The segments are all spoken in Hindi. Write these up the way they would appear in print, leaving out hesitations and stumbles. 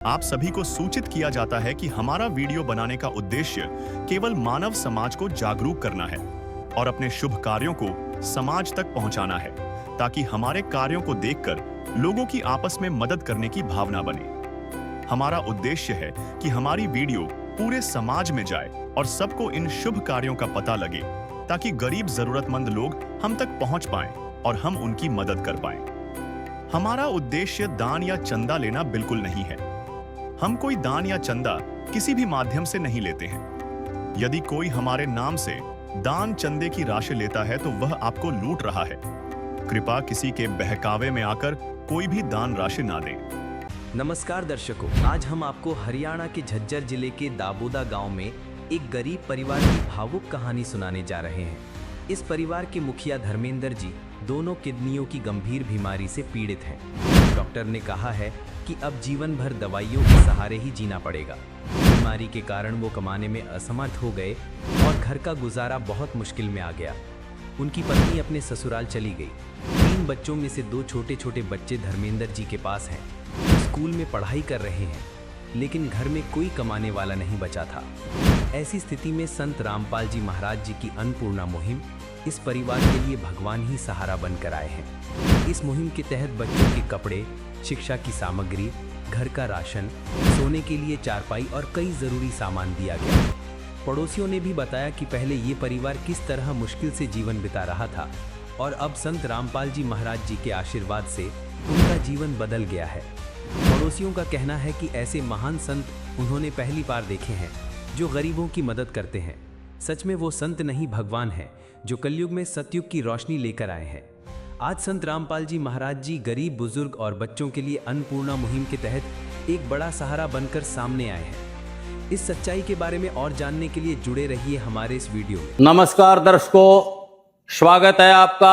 आप सभी को सूचित किया जाता है कि हमारा वीडियो बनाने का उद्देश्य केवल मानव समाज को जागरूक करना है और अपने शुभ कार्यों को समाज तक पहुंचाना है, ताकि हमारे कार्यों को देखकर लोगों की आपस में मदद करने की भावना बने। हमारा उद्देश्य है कि हमारी वीडियो पूरे समाज में जाए और सबको इन शुभ कार्यों का पता लगे, ताकि गरीब जरूरतमंद लोग हम तक पहुंच पाएं और हम उनकी मदद कर पाएं। हमारा उद्देश्य दान या चंदा लेना बिल्कुल नहीं है। हम कोई दान या चंदा किसी भी माध्यम से नहीं लेते हैं। यदि कोई हमारे नाम से दान चंदे की राशि लेता है तो वह आपको लूट रहा है। कृपया किसी के बहकावे में आकर कोई भी दान राशि ना दें। नमस्कार दर्शकों, आज हम आपको हरियाणा के झज्जर जिले के दाबोदा गांव में एक गरीब परिवार की भावुक कहानी सुनाने जा रहे हैं। इस परिवार के मुखिया धर्मेंद्र जी दोनों किडनियों की गंभीर बीमारी से पीड़ित हैं। डॉक्टर ने कहा है कि अब जीवन भर दवाइयों के सहारे ही जीना पड़ेगा। बीमारी के कारण वो कमाने में असमर्थ हो गए और घर का गुजारा बहुत मुश्किल में आ गया। उनकी पत्नी अपने ससुराल चली गई। 3 बच्चों में से 2 छोटे छोटे बच्चे धर्मेंद्र जी के पास हैं। स्कूल में पढ़ाई कर रहे हैं, लेकिन घर में कोई कमाने वाला नहीं बचा था। ऐसी स्थिति में संत रामपाल जी महाराज जी की अन्नपूर्णा मुहिम इस परिवार के लिए भगवान ही सहारा बनकर आए हैं। इस मुहिम के तहत बच्चों के कपड़े, शिक्षा की सामग्री, घर का राशन, सोने के लिए चारपाई और कई जरूरी सामान दिया गया। पड़ोसियों ने भी बताया कि पहले ये परिवार किस तरह मुश्किल से जीवन बिता रहा था और अब संत रामपाल जी महाराज जी के आशीर्वाद से उनका जीवन बदल गया है। पड़ोसियों का कहना है कि ऐसे महान संत उन्होंने पहली बार देखे हैं जो गरीबों की मदद करते हैं। सच में वो संत नहीं, भगवान है, जो कलयुग में सतयुग की रोशनी लेकर आए हैं। आज संत रामपाल जी महाराज जी गरीब, बुजुर्ग और बच्चों के लिए अन्नपूर्णा मुहिम के तहत एक बड़ा सहारा बनकर सामने आए हैं। इस सच्चाई के बारे में और जानने के लिए जुड़े रहिए हमारे इस वीडियो में। नमस्कार दर्शकों, स्वागत है आपका।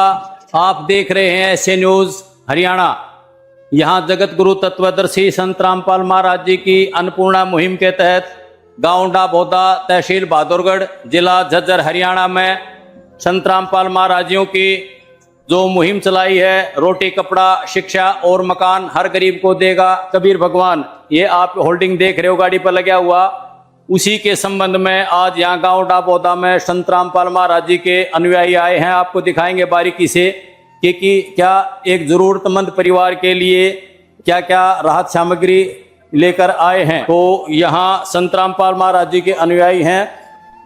आप देख रहे हैं ऐसे न्यूज हरियाणा। यहाँ जगत गुरु तत्वदर्शी संत रामपाल महाराज जी की अन्नपूर्णा मुहिम के तहत गांव दाबोदा, तहसील बहादुरगढ़, जिला झज्जर, हरियाणा में संत रामपाल महाराज जी की जो मुहिम चलाई है, रोटी, कपड़ा, शिक्षा और मकान हर गरीब को देगा कबीर भगवान, ये आप होल्डिंग देख रहे हो गाड़ी पर लगा हुआ, उसी के संबंध में आज यहाँ गांव दाबोदा में संत रामपाल महाराज जी के अनुयायी आए हैं। आपको दिखाएंगे बारीकी से कि क्या एक जरूरतमंद परिवार के लिए क्या क्या राहत सामग्री लेकर आए हैं। तो यहाँ संत रामपाल महाराज जी के अनुयायी हैं।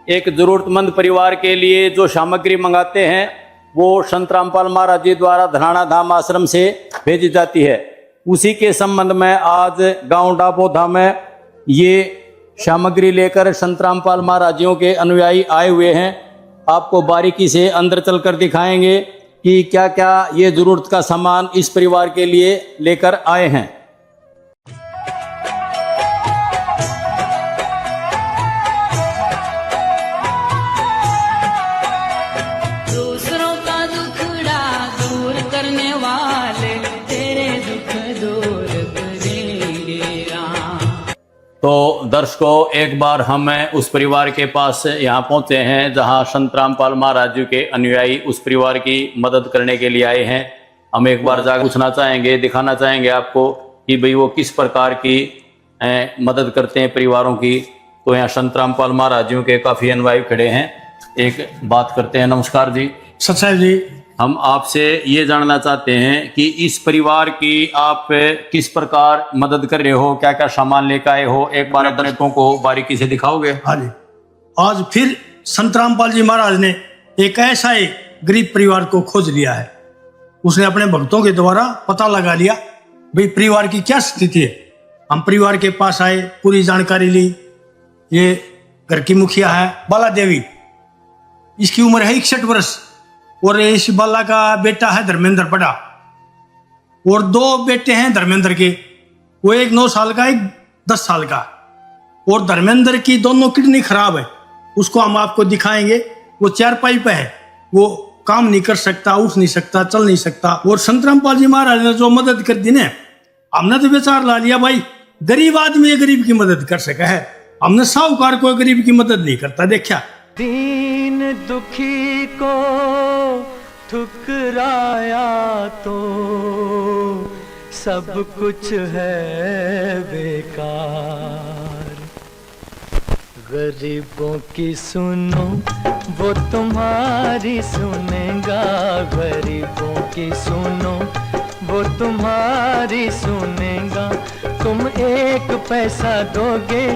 एक जरूरतमंद परिवार के लिए जो सामग्री मंगाते हैं वो संत रामपाल महाराज जी द्वारा धनाना धाम आश्रम से भेजी जाती है। उसी के संबंध में आज गांव दाबोदा में ये सामग्री लेकर संत रामपाल महाराज जी के अनुयायी आए हुए हैं। आपको बारीकी से अंदर चलकर दिखाएंगे कि क्या क्या ये जरूरत का सामान इस परिवार के लिए लेकर आए हैं। तो दर्शकों, एक बार हम उस परिवार के पास यहाँ पहुंचे हैं जहाँ संत रामपाल महाराज जी के अनुयायी उस परिवार की मदद करने के लिए आए हैं। हम एक बार जाकर पूछना चाहेंगे, दिखाना चाहेंगे आपको कि भाई वो किस प्रकार की मदद करते हैं परिवारों की। तो यहाँ संत रामपाल महाराज जी के काफी अनुयायी खड़े हैं। एक बात करते हैं। नमस्कार जी। सच्चाई जी, हम आपसे ये जानना चाहते हैं कि इस परिवार की आप किस प्रकार मदद कर रहे हो, क्या क्या सामान लेकर आए हो, एक बार दर्शकों को बारीकी से दिखाओगे? हाँ जी। आज फिर संत रामपाल जी महाराज ने एक ऐसा एक गरीब परिवार को खोज लिया है। उसने अपने भक्तों के द्वारा पता लगा लिया भाई परिवार की क्या स्थिति है। हम परिवार के पास आए, पूरी जानकारी ली। ये घर की मुखिया है बाला देवी, इसकी उम्र है 61 वर्ष और इस बाला का बेटा है धर्मेंद्र बड़ा, और 2 बेटे हैं धर्मेंद्र के। वो एक 9 साल का, एक 10 साल का। और धर्मेंद्र की दोनों किडनी खराब है। उसको हम आपको दिखाएंगे। वो 4 पाई पे है, वो काम नहीं कर सकता, उठ नहीं सकता, चल नहीं सकता। और संत रामपाल जी महाराज ने जो मदद कर दी ना, हमने तो विचार ला लिया भाई गरीब आदमी गरीब की मदद कर सका है। हमने साहूकार कोई गरीब की मदद नहीं करता देखा। दीन दुखी को ठुकराया तो सब कुछ है बेकार। गरीबों की सुनो वो तुम्हारी सुनेगा, गरीबों की सुनो वो तुम्हारी सुनेगा। तुम 1 पैसा दोगे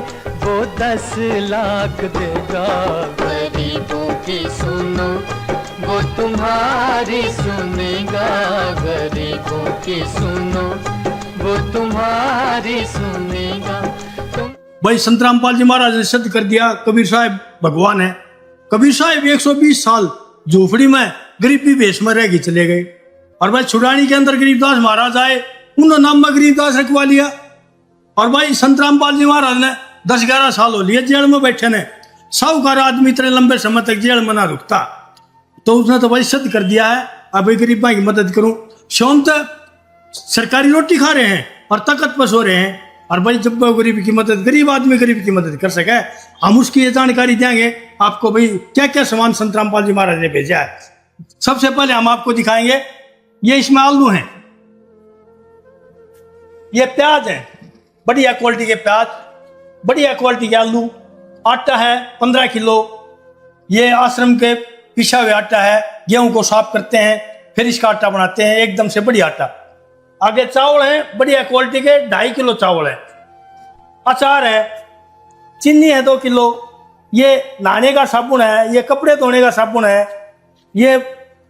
वो 10 लाख देगा। गरीबों की सुनो वो तुम्हारी सुनेगा, गरीबों की सुनो वो तुम्हारी सुनेगा। भाई संत रामपाल जी महाराज ने सिद्ध कर दिया कबीर साहब भगवान है। कबीर साहब 120 साल झोपड़ी में गरीबी भेष में रह के चले गए, और भाई छुड़ानी के अंदर गरीबदास महाराज आए, उन्होंने नाम में गरीबदास रखवा लिया। और भाई संत रामपाल जी महाराज ने 10-11 साल हो लिए जेल में बैठे ने। साहूकार आदमी इतने लंबे समय तक जेल में ना रुकता, तो उसने तो भाई सिद्ध कर दिया है अब गरीबा की मदद करूं। शौंत सरकारी रोटी खा रहे हैं और तकत पर सो रहे हैं, और भाई जब गरीब की मदद, गरीब आदमी गरीब की मदद कर सके, हम उसकी ये जानकारी देंगे आपको भाई क्या क्या सामान संत रामपाल जी महाराज ने भेजा है। सबसे पहले हम आपको दिखाएंगे, ये इसमें आलू हैं, ये प्याज है, बढ़िया क्वालिटी के प्याज, बढ़िया क्वालिटी के आलू, आटा है 15 किलो, ये आश्रम के पिसा हुआ आटा है, गेहूं को साफ करते हैं फिर इसका आटा बनाते हैं, एकदम से बढ़िया आटा। आगे चावल है बढ़िया क्वालिटी के 2.5 किलो चावल है, अचार है, चीनी है 2 किलो, ये नहाने का साबुन है, ये कपड़े धोने का साबुन है, ये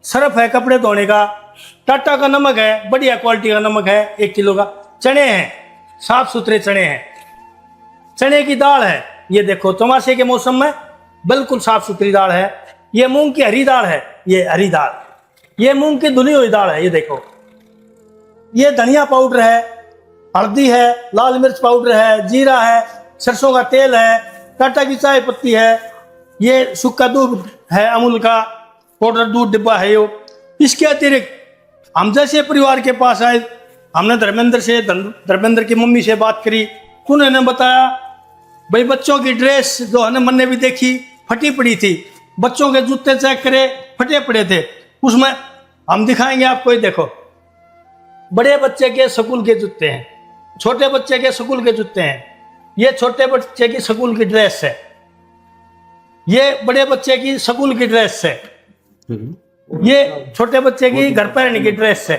सर्फ है कपड़े धोने का, टाटा का नमक है, बढ़िया क्वालिटी का नमक है 1 किलो का, चने हैं साफ सुथरे चने हैं, चने की दाल है, ये देखो चौमासे के मौसम में बिल्कुल साफ सुथरी दाल है, ये मूंग की हरी दाल है, ये हरी दाल, ये मूंग की धुली हुई दाल है, ये देखो, ये धनिया पाउडर है, हल्दी है, लाल मिर्च पाउडर है, जीरा है, सरसों का तेल है, टाटा की चाय पत्ती है, ये सूखा दूध है अमूल का पाउडर दूध डिब्बा है यो। इसके अतिरिक्त हम जैसे परिवार के पास आए, हमने धर्मेंद्र की मम्मी से बात करी, उन्होंने बताया भाई बच्चों की ड्रेस जो है मैंने भी देखी फटी पड़ी थी, बच्चों के जूते चेक करे फटे पड़े थे, उसमें हम दिखाएंगे आपको, ये देखो बड़े बच्चे के स्कूल के जूते हैं, छोटे बच्चे के स्कूल के जूते हैं, ये छोटे बच्चे की स्कूल की ड्रेस है, ये बड़े बच्चे की स्कूल की ड्रेस है, ये छोटे बच्चे की घर पहनने की ड्रेस है,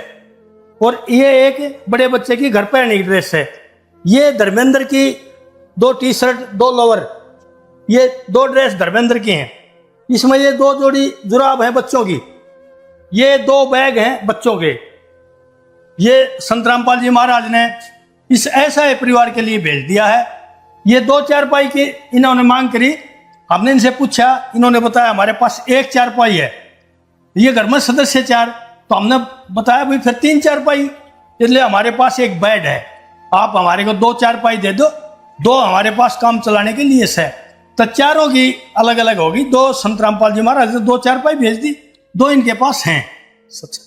और ये एक बड़े बच्चे की घर पहनने की ड्रेस है। ये धर्मेंद्र की 2 टी-शर्ट 2 लोअर, ये 2 ड्रेस धर्मेंद्र की हैं, इसमें ये 2 जोड़ी जुराब हैं बच्चों की, ये 2 बैग हैं बच्चों के। ये संत रामपाल जी महाराज ने इस ऐसा परिवार के लिए भेज दिया है। ये 2 चारपाई की इन्होंने मांग करी, हमने इनसे पूछा, इन्होंने बताया हमारे पास 1 चारपाई है, ये घर में सदस्य 4, तो हमने बताया भाई फिर 3 चारपाई, इसलिए हमारे पास 1 बेड है, आप हमारे को 2 चारपाई दे दो, 2 हमारे पास काम चलाने के लिए है, तो चारों की अलग अलग होगी। 2 संत रामपाल जी महाराज ने 2 चारपाई भेज दी, 2 इनके पास हैं। सच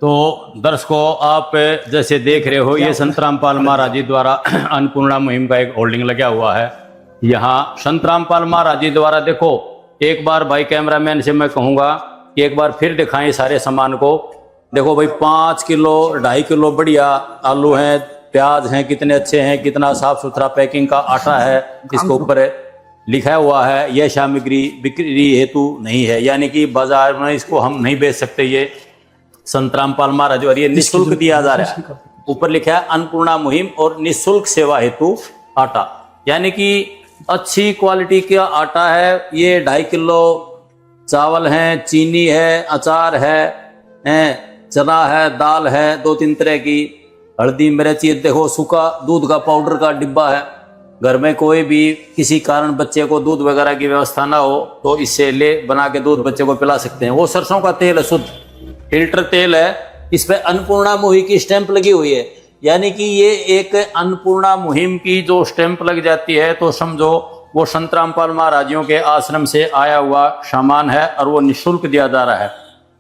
तो दर्शकों, आप जैसे देख रहे हो, ये संत रामपाल महाराज जी द्वारा अन्नपूर्णा मुहिम का एक होल्डिंग लगा हुआ है। यहाँ संत रामपाल महाराज जी द्वारा देखो, एक बार भाई कैमरामैन से मैं कहूँगा कि एक बार फिर दिखाएं सारे सामान को। देखो भाई 5 किलो 2.5 किलो बढ़िया आलू हैं, प्याज हैं, कितने अच्छे हैं, कितना साफ सुथरा पैकिंग का आटा है, इसके ऊपर लिखा हुआ है यह सामग्री बिक्री हेतु नहीं है, यानी कि बाजार में इसको हम नहीं बेच सकते, ये संत रामपाल महाराज और ये निःशुल्क दिया जा रहा है। ऊपर लिखा है अन्नपूर्णा मुहिम और निःशुल्क सेवा हेतु आटा, यानी कि अच्छी क्वालिटी का आटा है। ये 2.5 किलो चावल है, चीनी है, अचार है, चना है, दाल है 2-3 तरह की, हल्दी मिर्च, ये देखो सूखा दूध का पाउडर का डिब्बा है। घर में कोई भी किसी कारण बच्चे को दूध वगैरह की व्यवस्था ना हो तो इससे ले बना के दूध बच्चे को पिला सकते हैं। वो सरसों का तेल है, शुद्ध फिल्टर तेल है, इस पे अन्नपूर्णा मुहिम की स्टैंप लगी हुई है, यानी कि ये एक अन्नपूर्णा मुहिम की जो स्टैंप लग जाती है तो समझो वो संत रामपाल महाराजियों के आश्रम से आया हुआ सामान है और वो निःशुल्क दिया जा रहा है।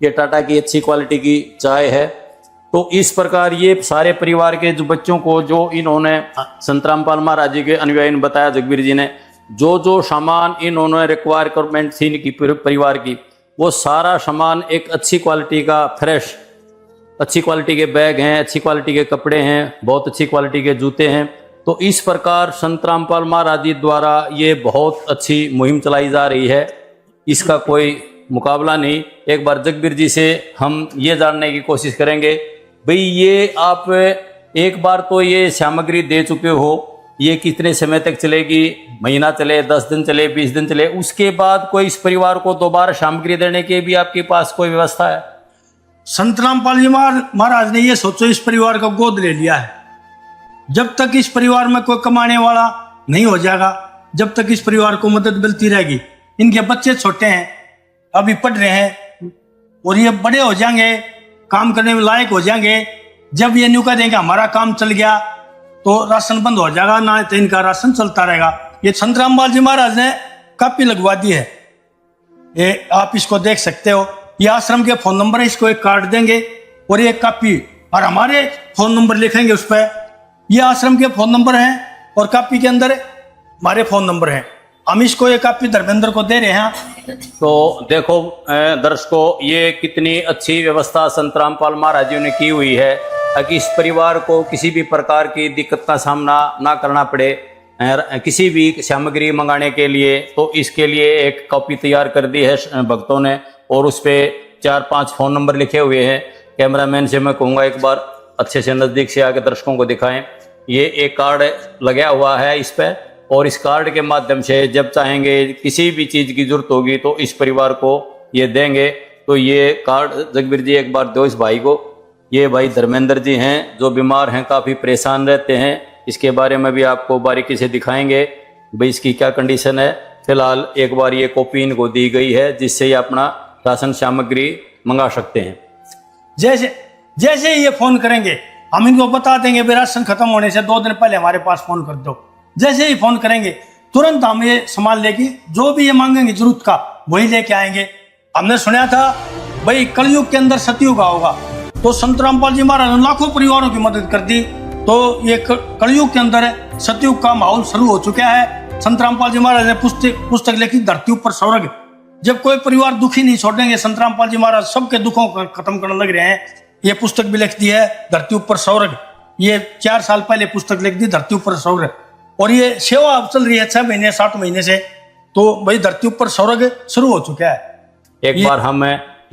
ये टाटा की अच्छी क्वालिटी की चाय है। तो इस प्रकार ये सारे परिवार के जो बच्चों को जो इन्होंने संत रामपाल महाराज जी के अनुयायी ने बताया, जगबीर जी ने जो सामान इन्होंने रिक्वायरमेंट थी इनकी परिवार की, वो सारा सामान एक अच्छी क्वालिटी का फ्रेश अच्छी क्वालिटी के बैग हैं, अच्छी क्वालिटी के कपड़े हैं, बहुत अच्छी क्वालिटी के जूते हैं। तो इस प्रकार संत रामपाल महाराज जी द्वारा ये बहुत अच्छी मुहिम चलाई जा रही है, इसका कोई मुकाबला नहीं। एक बार जगबीर जी से हम ये जानने की कोशिश करेंगे, भाई ये आप एक बार तो ये सामग्री दे चुके हो, ये कितने समय तक चलेगी? महीना चले, 10 दिन चले, 20 दिन चले, उसके बाद कोई इस परिवार को दोबारा सामग्री देने के भी आपके पास कोई व्यवस्था है? संत रामपाल जी महाराज ने ये सोचो इस परिवार को गोद ले लिया है। जब तक इस परिवार में कोई कमाने वाला नहीं हो जाएगा, जब तक इस परिवार को मदद मिलती रहेगी। इनके बच्चे छोटे हैं, अभी पढ़ रहे हैं, और ये बड़े हो जाएंगे, काम करने में लायक हो जाएंगे। जब ये न्यू कह देंगे हमारा काम चल गया तो राशन बंद हो जाएगा, ना तो इनका राशन चलता रहेगा। ये संत रामपाल जी महाराज ने कापी लगवा दी है, ये आप इसको देख सकते हो। ये आश्रम के फोन नंबर है, इसको एक कार्ड देंगे और ये कापी, और हमारे फोन नंबर लिखेंगे उस पर। ये आश्रम के फोन नंबर हैं और कापी के अंदर हमारे फोन नंबर हैं। हम इसको ये कापी धर्मेंद्र को दे रहे हैं। तो देखो दर्शकों, ये कितनी अच्छी व्यवस्था संत रामपाल महाराज जी ने की हुई है ताकि इस परिवार को किसी भी प्रकार की दिक्कत का सामना ना करना पड़े किसी भी सामग्री मंगाने के लिए। तो इसके लिए एक कॉपी तैयार कर दी है भक्तों ने, और उस पर 4-5 फोन नंबर लिखे हुए हैं। कैमरामैन से मैं कहूँगा एक बार अच्छे से नज़दीक से आके दर्शकों को दिखाएं। ये एक कार्ड लगा हुआ है इस पर, और इस कार्ड के माध्यम से जब चाहेंगे किसी भी चीज़ की जरूरत होगी तो इस परिवार को ये देंगे। तो ये कार्ड जगबीर जी एक बार दो इस भाई को। ये भाई धर्मेंद्र जी हैं जो बीमार हैं, काफ़ी परेशान रहते हैं। इसके बारे में भी आपको बारीकी से दिखाएंगे भाई इसकी क्या कंडीशन है। फिलहाल एक बार ये कॉपी इनको दी गई है जिससे ये अपना राशन सामग्री मंगा सकते हैं। जैसे ही ये फोन करेंगे हम इनको बता देंगे भाई राशन खत्म होने से 2 दिन पहले हमारे पास फोन कर दो। जैसे ही फोन करेंगे तुरंत हम ये सामान लेके जो भी ये मांगेंगे जरूरत का वही लेके आएंगे। हमने सुना था भाई कलयुग के अंदर सतयुग होगा, तो संत रामपाल जी महाराज ने लाखों परिवारों की मदद कर दी। तो ये कलयुग के अंदर सतयुग का माहौल शुरू हो चुका है। संत रामपाल जी महाराज ने पुस्तक लिखी धरती ऊपर स्वर्ग। जब कोई परिवार दुखी नहीं छोड़ेंगे, संत रामपाल जी महाराज सबके दुखों को खत्म करने लग रहे हैं। ये पुस्तक भी लिख दी है धरती ऊपर स्वर्ग। ये 4 साल पहले पुस्तक लिख दी धरती ऊपर स्वर्ग, और ये सेवा अब चल रही है 6 महीने 7 महीने से। तो भाई धरती ऊपर स्वर्ग शुरू हो चुका है। एक बार हम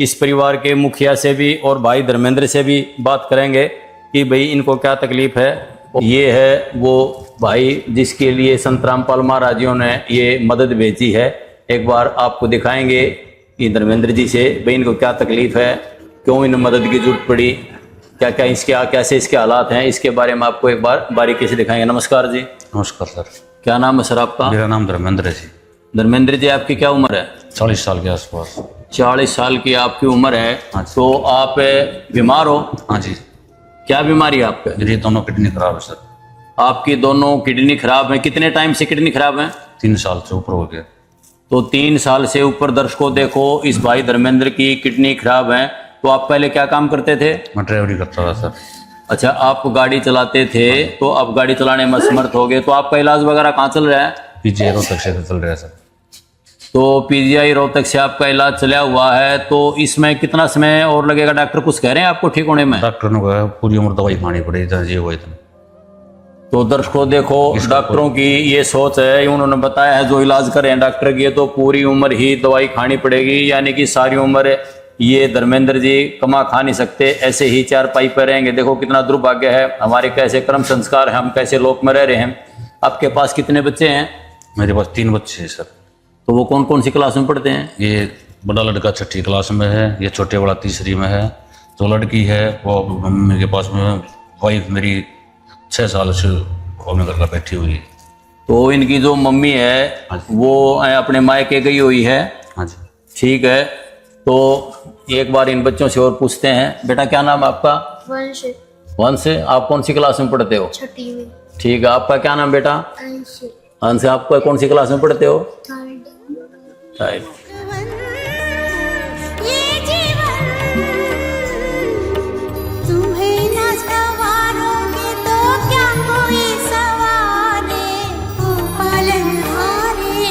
इस परिवार के मुखिया से भी और भाई धर्मेंद्र से भी बात करेंगे कि भाई इनको क्या तकलीफ है। ये है वो भाई जिसके लिए संत रामपाल महाराज जी ने ये मदद भेजी है। एक बार आपको दिखाएंगे कि धर्मेंद्र जी से भाई इनको क्या तकलीफ है, क्यों इन मदद की जरूरत पड़ी, क्या क्या कैसे इसके हालात हैं, इसके बारे में आपको एक बार बारीकी से दिखाएंगे। नमस्कार जी। नमस्कार सर। क्या नाम है सर आपका? मेरा नाम धर्मेंद्र है जी। धर्मेंद्र जी आपकी क्या उम्र है? 40 साल के आसपास। 40 साल की आपकी उम्र है। हाँ। तो आप बीमार हो? हाँ जी। क्या बीमारी है आपके? मेरी दोनों किडनी खराब है सर। आपकी दोनों किडनी खराब है। कितने टाइम से किडनी खराब है? 3 साल से ऊपर हो गया। तो 3 साल से ऊपर। दर्शकों देखो इस भाई धर्मेंद्र की किडनी खराब है। तो आप पहले क्या काम करते थे? मैं ड्राइवरी करता था सर। अच्छा, आप गाड़ी चलाते थे, तो आप गाड़ी चलाने में असमर्थ हो गए। तो आपका इलाज वगैरह कहाँ चल रहा है? पीजीआई रोहतक से चल रहा है सर। तो पीजीआई रोहतक से आपका इलाज चला हुआ है। तो इसमें कितना समय और लगेगा? डॉक्टर कुछ कह रहे हैं आपको ठीक होने में? डॉक्टर ने कहा पूरी उम्र दवाई खानी पड़ेगी जी हुआ इतना। तो दर्शकों देखो डॉक्टरों की ये सोच है, उन्होंने बताया है जो इलाज कर रहे हैं डॉक्टर की, तो पूरी उम्र ही दवाई खानी पड़ेगी, यानी कि सारी उम्र ये धर्मेंद्र जी कमा खा नहीं सकते, ऐसे ही 4 पाई पर रहेंगे। देखो कितना दुर्भाग्य है, हमारे कैसे कर्म संस्कार है, हम कैसे लोक में रह रहे हैं। आपके पास कितने बच्चे हैं? मेरे पास 3 बच्चे हैं सर। तो वो कौन कौन सी क्लास में पढ़ते हैं? ये बड़ा लड़का 6ठी क्लास में है, ये छोटे वाला 3री में है। जो लड़की है वो मेरे पास में वाइफ मेरी 6 साल से घर में बैठी हुई है। तो इनकी जो मम्मी है वो अपने मायके गई हुई है। हाँ जी। ठीक है, तो एक बार इन बच्चों से और पूछते हैं। बेटा क्या नाम है आपका? वंश। वंश। आप कौन सी क्लास में पढ़ते हो? 6ठी में। ठीक है, आपका क्या नाम बेटा? अंश। अंश। आप कौन सी क्लास में पढ़ते हो? 3rd। ये जीवन तुम्हें न सवारोगे तो क्या कोई सवारे, ओ पालनहारे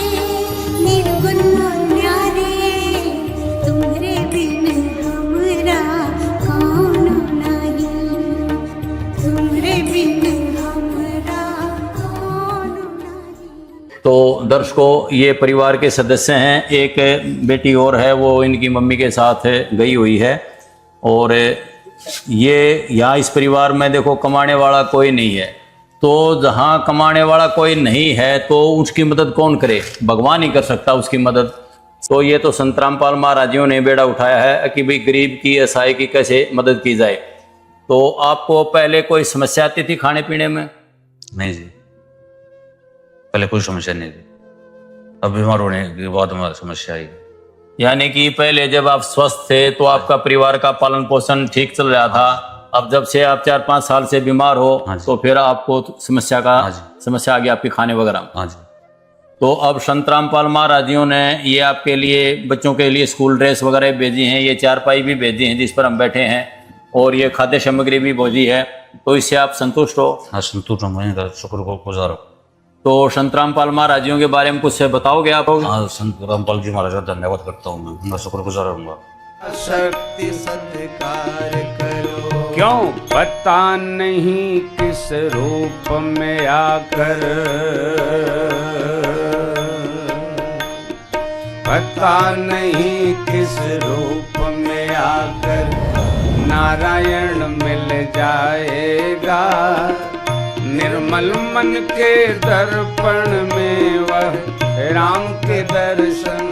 निर्गुण न्यारे, तुम्हारे बिन हमरा कौन न तो दर्शकों, ये परिवार के सदस्य हैं। एक बेटी और है, वो इनकी मम्मी के साथ गई हुई है। और ये यहाँ इस परिवार में देखो कमाने वाला कोई नहीं है। तो जहाँ कमाने वाला कोई नहीं है तो उसकी मदद कौन करे? भगवान ही कर सकता उसकी मदद। तो ये तो संत रामपाल महाराजियों ने बेड़ा उठाया है कि भाई गरीब की असहाय की कैसे मदद की जाए। तो आपको पहले कोई समस्या आती थी खाने पीने में? नहीं जी, पहले कोई समस्या नहीं थी। अब बीमार होने के बाद हमारी समस्या आई। यानी कि पहले जब आप स्वस्थ थे तो आपका परिवार का पालन पोषण ठीक चल रहा था। अब जब से आप 4-5 साल से बीमार हो हाँ जी। तो फिर आपको समस्या हाँ जी। समस्या आ गई आपके खाने वगैरह में। हाँ जी। तो अब संत रामपाल महाराजियों ने ये आपके लिए, बच्चों के लिए स्कूल ड्रेस वगैरह भेजी हैं, ये चारपाई भी भेजी हैं जिस पर हम बैठे हैं, और ये खाद्य सामग्री भी भेजी है। तो इससे आप संतुष्ट हो? हाँ, संतुष्ट हूँ, मैं इनका शुक्र को गुजार हूँ। तो संत रामपाल महाराजियों के बारे में कुछ बताओगे आप? हाँ, संत रामपाल जी महाराज का धन्यवाद करता हूँ, मैं उनका शुक्र गुजार रहूँगा। शक्ति सत्कार करो, क्यों पता नहीं किस रूप में आकर, पता नहीं किस रूप में आकर नारायण मिल जाएगा। निर्मल मन के दर्पण में वह राम के दर्शन।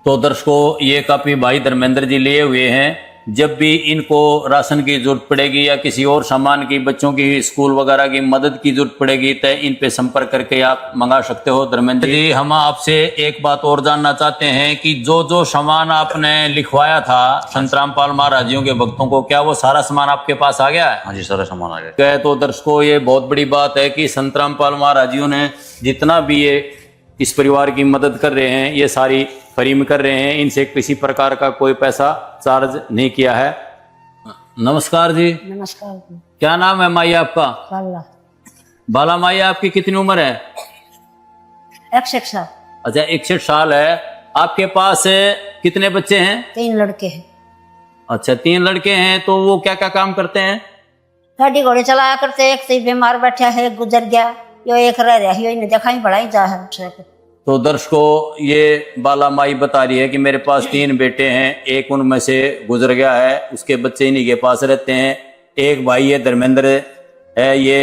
तो दर्शकों, ये काफी भाई धर्मेंद्र जी लिए हुए हैं। जब भी इनको राशन की जरूरत पड़ेगी या किसी और सामान की, बच्चों की स्कूल वगैरह की मदद की जरूरत पड़ेगी तो इन पे संपर्क करके आप मंगा सकते हो। धर्मेंद्र जी, हम आपसे एक बात और जानना चाहते हैं कि जो जो सामान आपने लिखवाया था संत रामपाल महाराजियों के भक्तों को, क्या वो सारा सामान आपके पास आ गया है? हाँ जी, सारा सामान आ गया। तो दर्शकों, ये बहुत बड़ी बात है कि संत रामपाल महाराजियों ने जितना भी ये इस परिवार की मदद कर रहे हैं, ये सारी फ्री में कर रहे हैं। इनसे किसी प्रकार का कोई पैसा चार्ज नहीं किया है। नमस्कार जी। नमस्कार। क्या नाम है माई आपका? बाला। बाला माई, आपकी कितनी उम्र है? 61 साल। अच्छा, 61 साल है। आपके पास कितने बच्चे हैं? 3 लड़के हैं। अच्छा, 3 लड़के हैं। तो वो क्या क्या काम करते हैं? गाड़ी घोड़े चलाया करते। एक से बीमार बैठा है, गुजर गया। यो एक रह रहा है, इन्हें देखा ही पढ़ाई जा है। तो दर्शकों, ये बाला माई बता रही है कि मेरे पास 3 बेटे हैं, एक उनमें से गुजर गया है, उसके बच्चे इन्हीं के पास रहते हैं। एक भाई है धर्मेंद्र है, ये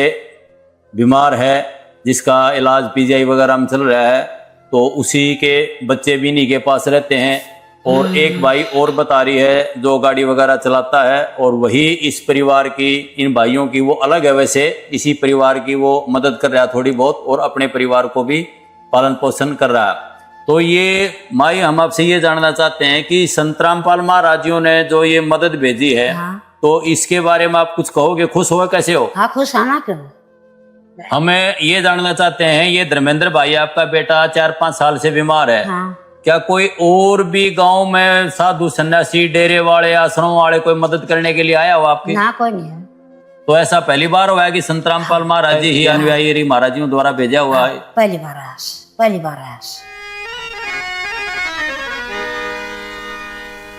बीमार है, जिसका इलाज पीजीआई वगैरह में चल रहा है, तो उसी के बच्चे भी इन्हीं के पास रहते हैं। और एक भाई और बता रही है जो गाड़ी वगैरह चलाता है, और वही इस परिवार की, इन भाइयों की वो अलग है, वैसे इसी परिवार की वो मदद कर रहा है थोड़ी बहुत, और अपने परिवार को भी पालन पोषण कर रहा है। तो ये माई, हम आपसे ये जानना चाहते हैं कि संत रामपाल महाराजियों ने जो ये मदद भेजी है, हाँ। तो इसके बारे में आप कुछ कहोगे? खुश हो कैसे हो? हाँ, खुश आना क्यों। हमें ये जानना चाहते हैं, ये धर्मेंद्र भाई आपका बेटा 4-5 साल से बीमार है। हाँ। क्या कोई और भी गांव में साधु सन्यासी, डेरे वाले, आश्रम वाले कोई मदद करने के लिए आया हो आपकी? ना, कोई नहीं है। तो ऐसा पहली बार हुआ है कि संत रामपाल महाराज जी ही अनुयायी महाराजियों द्वारा भेजा हुआ है? पहली बार आया, पहली बार आया।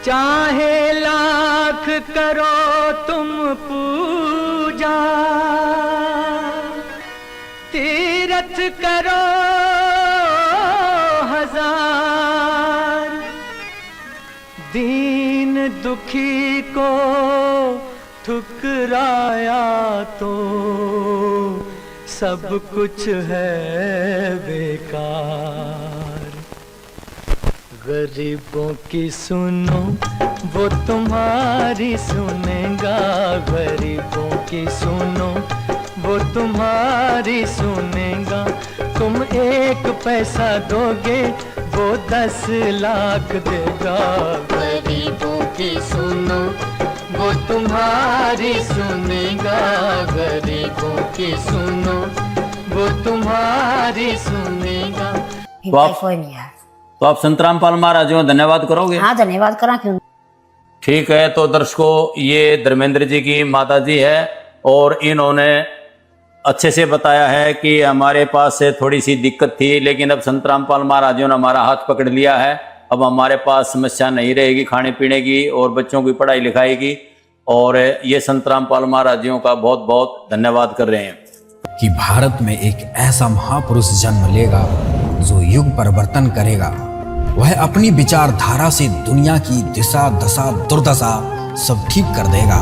चाहे लाख करो तुम पूजा, तीरथ करो हजार, दीन दुखी को ठुकराया तो सब कुछ है बेकार। गरीबों की सुनो वो तुम्हारी सुनेगा, गरीबों की सुनो वो तुम्हारी सुनेगा। तुम 1 पैसा दोगे वो 10 लाख देगा। गरीबों की सुनो वो तुम्हारी सुनेगा, गरीबों की सुनो वो तुम्हारी सुनेगा। तो आप- कोई नहीं है। तो आप संत रामपाल महाराज को धन्यवाद करोगे? हाँ, धन्यवाद करा क्यों। ठीक है। तो दर्शकों, ये धर्मेंद्र जी की माता जी है, और इन्होंने अच्छे से बताया है कि हमारे पास से थोड़ी सी दिक्कत थी, लेकिन अब संत रामपाल महाराजों ने हमारा हाथ पकड़ लिया है। अब हमारे पास समस्या नहीं रहेगी खाने पीने की और बच्चों की पढ़ाई लिखाई की, और ये संत रामपाल महाराजियों का बहुत बहुत धन्यवाद कर रहे हैं। कि भारत में एक ऐसा महापुरुष जन्म लेगा जो युग परिवर्तन करेगा। वह अपनी विचारधारा से दुनिया की दिशा दशा दुर्दशा सब ठीक कर देगा।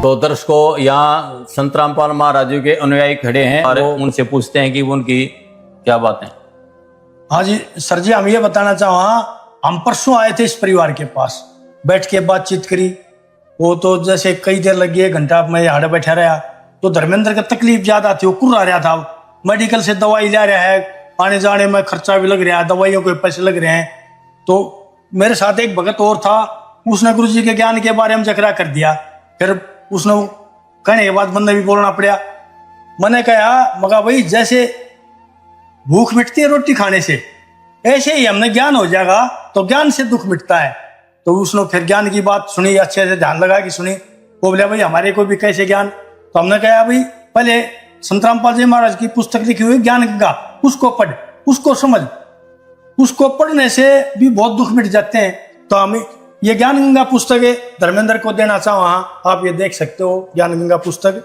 तो दर्शकों, यहाँ संत रामपाल महाराज जी के अनुयायी खड़े हैं और उनसे पूछते हैं कि वो उनकी क्या बातें। हाँ जी सर जी, हम ये बताना चाहूँगा, हम परसों आए थे इस परिवार के पास, बैठ के बातचीत करी। वो तो जैसे कई देर लगी, 1 घंटा मैं यहाँ बैठा रहा। तो धर्मेंद्र का तकलीफ ज्यादा थी, वो कुर्रा रहा था। मेडिकल से दवाई ले रहा है, आने जाने में खर्चा भी लग रहा है, दवाइयों के पैसे लग रहे हैं। तो मेरे साथ एक भगत और था, उसने गुरु जी के ज्ञान के बारे में जकरा कर दिया। फिर उसने कहने के बाद बंदा भी बोलना पड़ा। मैंने कहा मगा भाई, जैसे भूख मिटती है रोटी खाने से, ऐसे ही हमने ज्ञान हो जाएगा तो ज्ञान से दुख मिटता है। तो उसने फिर ज्ञान की बात सुनी, अच्छे से ध्यान लगा कि सुनी। वो बोले भाई हमारे को भी कैसे ज्ञान। तो हमने कहा भाई पहले संत रामपाल जी महाराज की पुस्तक लिखी हुई ज्ञान गंगा, उसको पढ़, उसको समझ। उसको पढ़ने से भी बहुत दुख मिट जाते हैं। तो हमें ये ज्ञान गंगा पुस्तक है, धर्मेंद्र को देना चाहो। हाँ आप ये देख सकते हो, ज्ञान गंगा पुस्तक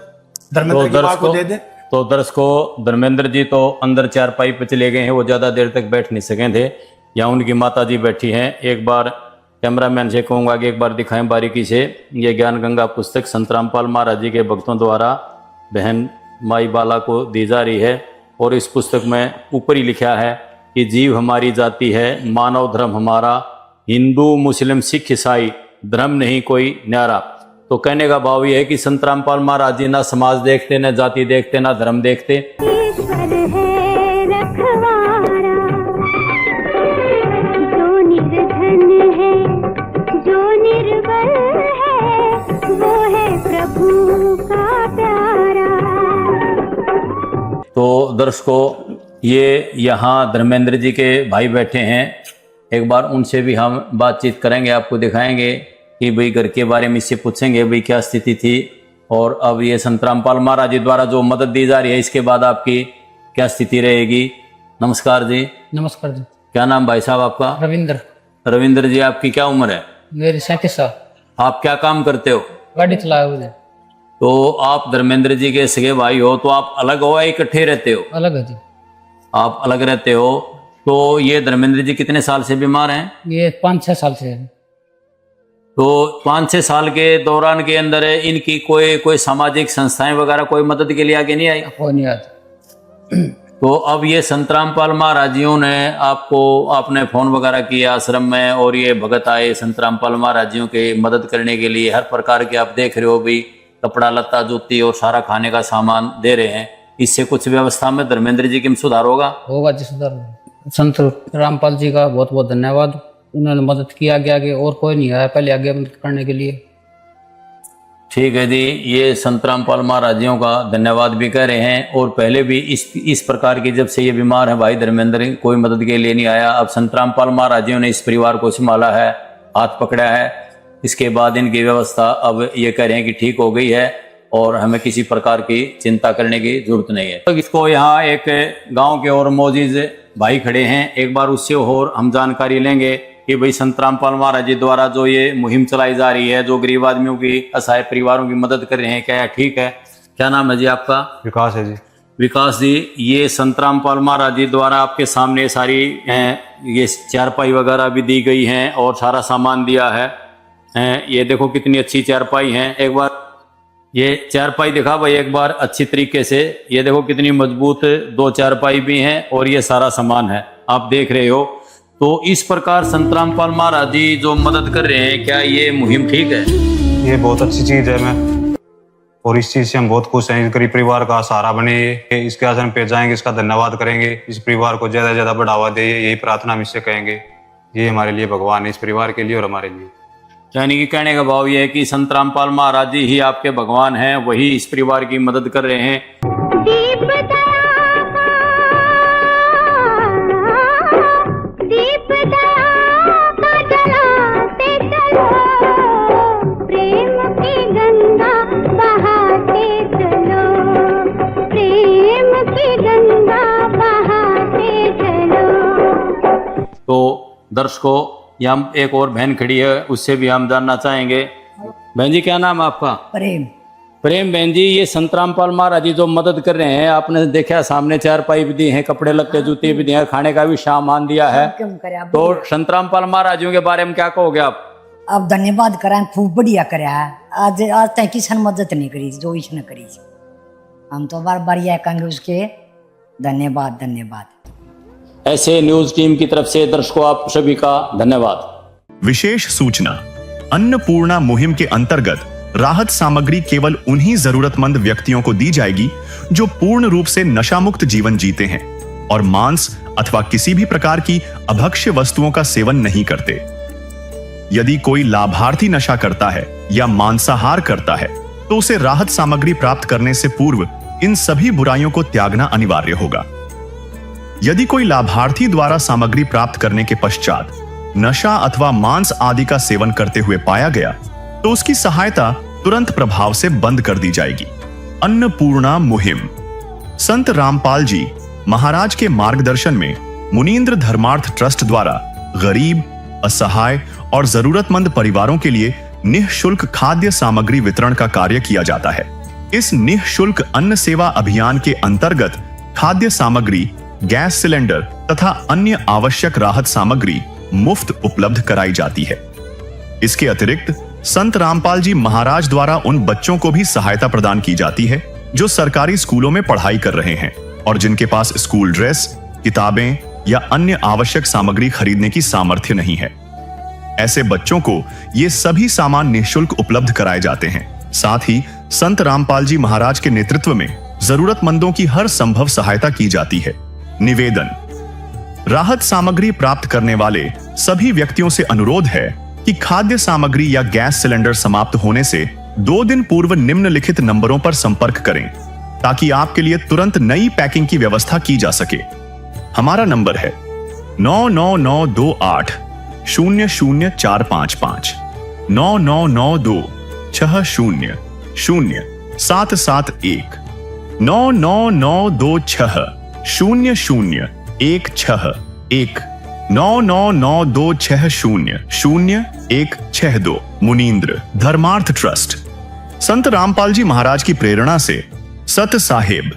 धर्मेंद्र की मां को दे दे। तो दर्शकों, धर्मेंद्र जी तो अंदर चारपाई पे चले गए हैं, वो ज्यादा देर तक बैठ नहीं सके थे। यहाँ उनकी माता जी बैठी हैं। एक बार कैमरामैन से कहूंगा कि एक बार दिखाएं बारीकी से। ये ज्ञान गंगा पुस्तक संत रामपाल महाराज जी के भक्तों द्वारा बहन माई बाला को दी जा रही है। और इस पुस्तक में ऊपर ही लिखा है कि जीव हमारी जाति है, मानव धर्म हमारा, हिंदू मुस्लिम सिख ईसाई धर्म नहीं कोई न्यारा। तो कहने का भाव यह है कि संत रामपाल महाराज जी ना समाज देखते, ना जाति देखते, ना धर्म देखते। ईश्वर है रखवारा, जो निर्धन है, जो निर्बल है, वो है प्रभु का प्यारा। तो दर्शकों, ये यहाँ धर्मेंद्र जी के भाई बैठे हैं। एक बार उनसे भी हम बातचीत करेंगे, आपको दिखाएंगे कि भाई घर के बारे में इससे पूछेंगे भाई क्या स्थिति थी और अब ये संत रामपाल महाराज जी द्वारा जो मदद दी जा रही है इसके बाद आपकी क्या स्थिति रहेगी। नमस्कार जी। नमस्कार जी। क्या नाम भाई साहब आपका? रविंद्र। रविंद्र जी, आपकी क्या उम्र है? मेरी 37 साल। आप क्या काम करते हो? गाड़ी चलाए हुए। तो आप धर्मेंद्र जी के सगे भाई हो, तो आप अलग हो या इकट्ठे रहते हो? अलग है जी। आप अलग रहते हो। तो ये धर्मेंद्र जी कितने साल से बीमार हैं? ये 5-6 साल से है। तो 5-6 साल के दौरान के अंदर इनकी कोई सामाजिक संस्थाएं वगैरह कोई मदद के लिए आगे नहीं आई? कोई नहीं आता। तो अब ये संत रामपाल महाराज जियों ने आपने फोन वगैरह किया आश्रम में, और ये भगत आए संत रामपाल महाराज जियों के मदद करने के लिए। हर प्रकार के आप देख रहे हो भी, कपड़ा लत्ता जूती और सारा खाने का सामान दे रहे हैं। इससे कुछ व्यवस्था में धर्मेंद्र जी की सुधार होगा? होगा जी सुधार। संत रामपाल जी का बहुत बहुत धन्यवाद, उन्होंने मदद किया। आगे और कोई नहीं आया पहले आगे मदद करने के लिए। ठीक है जी, ये संत रामपाल महाराज जियों का धन्यवाद भी कह रहे हैं। और पहले भी इस प्रकार की जब से ये बीमार है भाई धर्मेंद्र, कोई मदद के लिए नहीं आया। अब संत रामपाल महाराज जियों ने इस परिवार को संभाला है, हाथ पकड़ा है। इसके बाद इनकी व्यवस्था अब ये कह रहे हैं कि ठीक हो गई है और हमें किसी प्रकार की चिंता करने की जरूरत नहीं है। तो इसको यहाँ एक गांव के और मौजूद भाई खड़े हैं, एक बार उससे और हम जानकारी लेंगे कि भाई संत रामपाल महाराज जी द्वारा जो ये मुहिम चलाई जा रही है, जो गरीब आदमियों की, असहाय परिवारों की मदद कर रहे हैं, क्या ठीक है? क्या नाम है जी आपका? विकास है जी। विकास जी, ये संत रामपाल महाराज जी द्वारा आपके सामने सारी ये चारपाई वगैरह भी दी गई हैं और सारा सामान दिया है। ये देखो कितनी अच्छी चारपाई है। एक बार ये चारपाई दिखा भाई एक बार अच्छी तरीके से। ये देखो कितनी मजबूत 2 चारपाई भी हैं और ये सारा सामान है, आप देख रहे हो। तो इस प्रकार संत रामपाल महाराज जी जो मदद कर रहे हैं, क्या ये मुहिम ठीक है? ये बहुत अच्छी चीज है मैं, और इस चीज से हम बहुत खुश हैं। गरीब परिवार का सहारा बने, इसके आश्रम पे जाएंगे, इसका धन्यवाद करेंगे, इस परिवार को ज्यादा से ज्यादा बढ़ावा दे, यही प्रार्थना हम इससे कहेंगे। ये हमारे लिए भगवान है, इस परिवार के लिए और हमारे लिए। यानी कि कहने का भाव यह है कि संत रामपाल महाराज जी ही आपके भगवान हैं, वही इस परिवार की मदद कर रहे हैं। तो दर्शकों, यहाँ एक और बहन खड़ी है, उससे भी हम जानना चाहेंगे। बहन जी, क्या नाम है आपका? प्रेम। प्रेम बहन जी, ये संत रामपाल महाराज जी जो मदद कर रहे हैं, आपने देखा सामने चारपाई भी दी है, कपड़े लत्ते जूते भी दिए हैं, खाने का भी सामान दिया है, तो संत रामपाल महाराज जी के बारे में क्या कहोगे आप? अब धन्यवाद करा, खूब बढ़िया करा। आज आज तक किसान मदद नहीं करी जो इसने करी, हम तो बार बार यह कहेंगे उसके धन्यवाद धन्यवाद। ऐसे न्यूज टीम की तरफ से दर्शकों आप सभी का धन्यवाद। विशेष सूचना, अन्नपूर्णा मुहिम के अंतर्गत राहत सामग्री केवल उन्हीं जरूरतमंद व्यक्तियों को दी जाएगी जो पूर्ण रूप से नशा मुक्त जीवन जीते हैं और मांस अथवा किसी भी प्रकार की अभक्ष्य वस्तुओं का सेवन नहीं करते। यदि कोई लाभार्थी नशा करता है या मांसाहार करता है तो उसे राहत सामग्री प्राप्त करने से पूर्व इन सभी बुराइयों को त्यागना अनिवार्य होगा। यदि कोई लाभार्थी द्वारा सामग्री प्राप्त करने के पश्चात नशा अथवा मांस आदि का सेवन करते हुए पाया गया तो उसकी सहायता तुरंत प्रभाव से बंद कर दी जाएगी। अन्नपूर्णा मुहिम संत रामपाल जी महाराज के मार्गदर्शन में मुनींद्र धर्मार्थ ट्रस्ट द्वारा गरीब, असहाय और जरूरतमंद परिवारों के लिए निःशुल्क खाद्य सामग्री वितरण का कार्य किया जाता है। इस निःशुल्क अन्न सेवा अभियान के अंतर्गत खाद्य सामग्री, गैस सिलेंडर तथा अन्य आवश्यक राहत सामग्री मुफ्त उपलब्ध कराई जाती है। इसके अतिरिक्त संत रामपाल जी महाराज द्वारा उन बच्चों को भी सहायता प्रदान की जाती है जो सरकारी स्कूलों में पढ़ाई कर रहे हैं और जिनके पास स्कूल ड्रेस, किताबें या अन्य आवश्यक सामग्री खरीदने की सामर्थ्य नहीं है। ऐसे बच्चों को ये सभी सामान निःशुल्क उपलब्ध कराए जाते हैं। साथ ही संत रामपाल जी महाराज के नेतृत्व में जरूरतमंदों की हर संभव सहायता की जाती है। निवेदन, राहत सामग्री प्राप्त करने वाले सभी व्यक्तियों से अनुरोध है कि खाद्य सामग्री या गैस सिलेंडर समाप्त होने से 2 दिन पूर्व निम्नलिखित नंबरों पर संपर्क करें ताकि आपके लिए तुरंत नई पैकिंग की व्यवस्था की जा सके। हमारा नंबर है 99928 00455 9992 60 0771 99926 0016 99926000162 मुनींद्र धर्मार्थ ट्रस्ट। संत रामपाल जी महाराज की प्रेरणा से सत साहेब